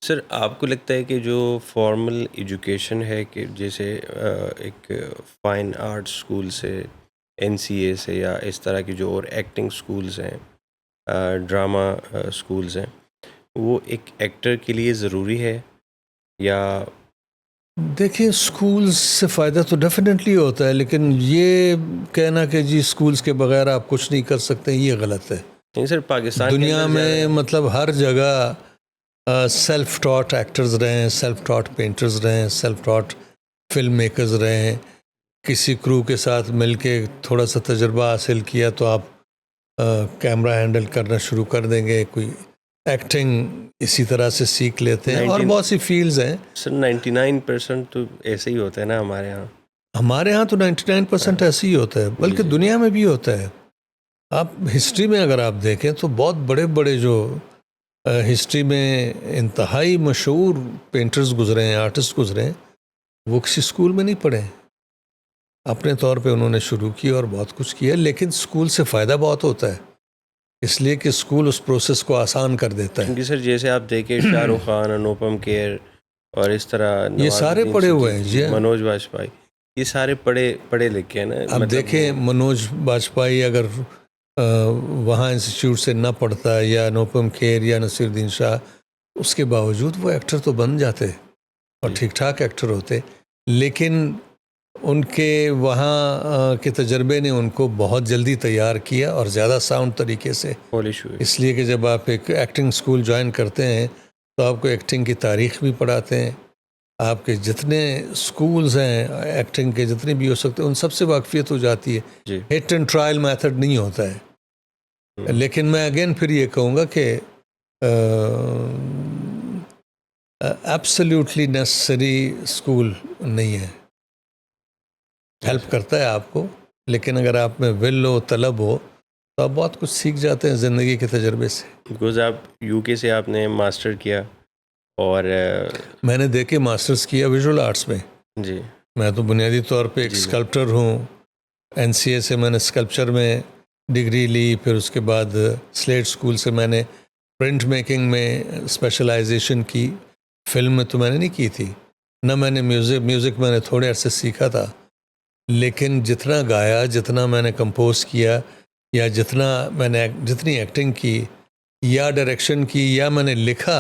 Sir आपको लगता है कि जो फॉर्मल एजुकेशन है कि जैसे एक फाइन आर्ट्स स्कूल से एनसीए से या इस तरह की जो और एक्टिंग स्कूल्स हैं ड्रामा स्कूल्स हैं वो एक एक्टर के लिए ज़रूरी है या देखिए, स्कूल्स से फ़ायदा तो डेफिनेटली होता है, लेकिन ये कहना कि जी स्कूल्स के बगैर आप कुछ नहीं कर सकते, ये गलत है। नहीं सर पाकिस्तान के दुनिया अंदर में ज़्यादा मतलब हर जगह सेल्फ टॉट एक्टर्स रहे हैं, सेल्फ टॉट पेंटर्स रहे हैं, सेल्फ टॉट फिल्म मेकर्स रहे हैं। किसी क्रू के साथ मिलके थोड़ा सा तजुर्बा हासिल किया तो आप कैमरा हैंडल करना शुरू कर देंगे। कोई एक्टिंग इसी तरह से सीख लेते हैं और 19 बहुत सी फील्ड्स हैं। सर 99% तो ऐसे ही होता है ना हमारे यहाँ। हमारे यहाँ तो 99% ऐसे ही होता है, जी बल्कि जी दुनिया में भी होता है। आप हिस्ट्री में अगर आप देखें तो बहुत बड़े बड़े जो हिस्ट्री में इंतहाई मशहूर पेंटर्स गुजरे हैं, आर्टिस्ट गुजरे हैं, वो किसी स्कूल में नहीं पढ़े। अपने तौर पे उन्होंने शुरू किया और बहुत कुछ किया, लेकिन स्कूल से फ़ायदा बहुत होता है, इसलिए कि स्कूल उस प्रोसेस को आसान कर देता है। क्योंकि सर जैसे आप देखें शाहरुख खान अनुपम खेर और इस तरह ये सारे नवाजुद्दीन पढ़े हुए हैं सिद्दीकी जी। मनोज वाजपेयी ये सारे पढ़े पढ़े लिखे हैं ना अब मतलब देखें, वो मनोज बाजपेयी अगर वहाँ इंस्टीट्यूट से न पढ़ता या अनुपम खेर या नसीरुद्दीन शाह, उसके बावजूद वो एक्टर तो बन जाते और जी ठीक ठाक एक्टर होते। लेकिन उनके वहाँ के तजर्बे ने उनको बहुत जल्दी तैयार किया और ज़्यादा साउंड तरीके से। पॉलिश हुए इसलिए कि जब आप एक एक्टिंग स्कूल ज्वाइन करते हैं तो आपको एक्टिंग की तारीख़ भी पढ़ाते हैं। आपके जितने स्कूल्स हैं एक्टिंग के, जितने भी हो सकते हैं, उन सब से वाकफियत हो जाती है। जी हिट एंड ट्रायल मेथड नहीं होता है। लेकिन मैं अगेन फिर ये कहूँगा कि एब्सोल्युटली नेसेसरी स्कूल नहीं है। हेल्प अच्छा करता है आपको, लेकिन अगर आप में विल हो, तलब हो, तो आप बहुत कुछ सीख जाते हैं ज़िंदगी के तजर्बे से। बिकॉज आप यूके से आपने मास्टर किया और मैंने देखे मास्टर्स किया विजुअल आर्ट्स में। जी मैं तो बुनियादी तौर पे एक जी जी स्कल्प्टर हूँ। एनसीए से मैंने स्कल्पचर में डिग्री ली, फिर उसके बाद स्लेट स्कूल से मैंने प्रिंट मेकिंग में स्पेशलाइजेशन की। फिल्म में तो मैंने नहीं की थी, ना मैंने म्यूज़िक मैंने थोड़े अरसे सीखा था। लेकिन जितना गाया, जितना मैंने कंपोज किया, या जितनी एक्टिंग की या डायरेक्शन की या मैंने लिखा,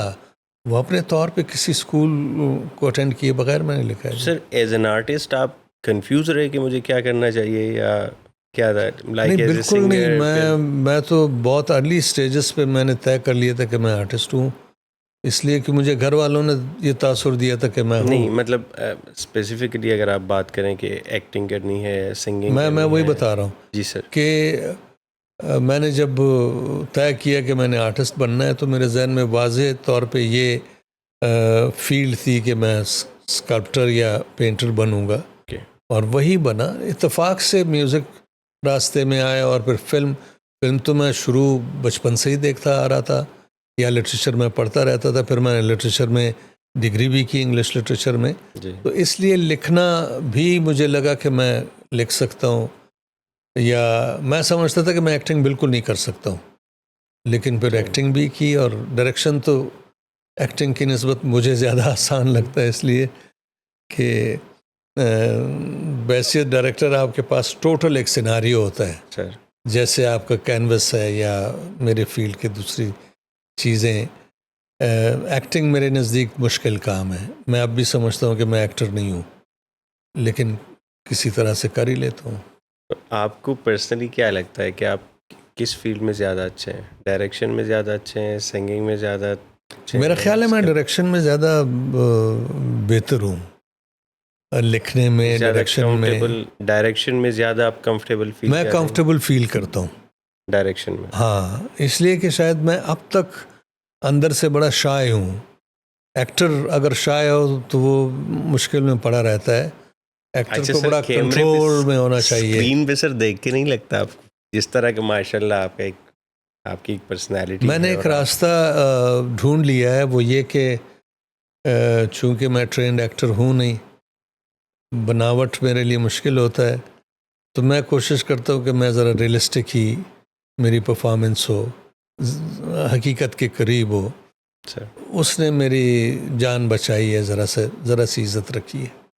वो अपने तौर पे किसी स्कूल को अटेंड किए बगैर मैंने लिखा है जी। सर एज एन आर्टिस्ट आप कंफ्यूज रहे कि मुझे क्या करना चाहिए या क्या था नहीं, लाइक एज ए बिल्कुल नहीं। सिंगर फिर मैं तो बहुत अर्ली स्टेजेस पे मैंने तय कर लिया था कि मैं आर्टिस्ट हूँ, इसलिए कि मुझे घर वालों ने ये तासुर दिया था कि मैं हूँ। नहीं मतलब स्पेसिफिकली अगर आप बात करें कि एक्टिंग करनी है सिंगिंग मैं करनी वही है बता रहा हूँ जी सर कि मैंने जब तय किया कि मैंने आर्टिस्ट बनना है, तो मेरे जहन में वाज़ेह तौर पे ये फील्ड थी कि मैं स्कल्प्टर या पेंटर बनूंगा, ओके और वही बना। इत्तेफाक से म्यूज़िक रास्ते में आया, और फिर फिल्म तो मैं शुरू बचपन से ही देखता आ रहा था, या लिटरेचर में पढ़ता रहता था। फिर मैंने लिटरेचर में डिग्री भी की, इंग्लिश लिटरेचर में। जी तो इसलिए लिखना भी मुझे लगा कि मैं लिख सकता हूँ, या मैं समझता था कि मैं एक्टिंग बिल्कुल नहीं कर सकता हूँ। लेकिन फिर जी एक्टिंग भी की, और डायरेक्शन तो एक्टिंग की निस्बत मुझे ज़्यादा आसान लगता है, इसलिए कि बैसियत डायरेक्टर आपके पास टोटल एक सिनारियो होता है, सर जैसे आपका कैनवस है या मेरे फील्ड की दूसरी चीज़ें। एक्टिंग मेरे नज़दीक मुश्किल काम है। मैं अब भी समझता हूँ कि मैं एक्टर नहीं हूँ, लेकिन किसी तरह से कर ही लेता हूँ। तो आपको पर्सनली क्या लगता है कि आप किस फील्ड में ज़्यादा अच्छे हैं डायरेक्शन में ज़्यादा अच्छे हैं सिंगिंग में ज़्यादा अच्छे मेरा हैं ख्याल है मैं स्क्रिप्ट डायरेक्शन में ज़्यादा बेहतर हूँ, लिखने में, ज़्यादा डायरेक्शन कंफर्टेबल में डायरेक्शन में ज़्यादा आप कंफर्टेबल फील मैं करते हैं कंफर्टेबल फील करता हूँ। डायरेक्शन में हाँ, इसलिए कि शायद मैं अब तक अंदर से बड़ा शाय हूँ। एक्टर अगर शाय हो तो वो मुश्किल में पड़ा रहता है। एक्टर अच्छा को सर बड़ा कैमरे पे कंट्रोल में होना चाहिए। स्क्रीन पे सर देख के नहीं लगता आपको जिस तरह का माशाल्लाह आपका एक आपकी एक पर्सनैलिटी मैंने है एक और आप रास्ता ढूंढ लिया है, वो ये कि चूँकि मैं ट्रेंड एक्टर हूँ नहीं, बनावट मेरे लिए मुश्किल होता है, तो मैं कोशिश करता हूँ कि मैं ज़रा रियलिस्टिक ही मेरी परफॉर्मेंस हो, हकीकत के करीब हो। सर। उसने मेरी जान बचाई है, ज़रा सी इज़्ज़त रखी है।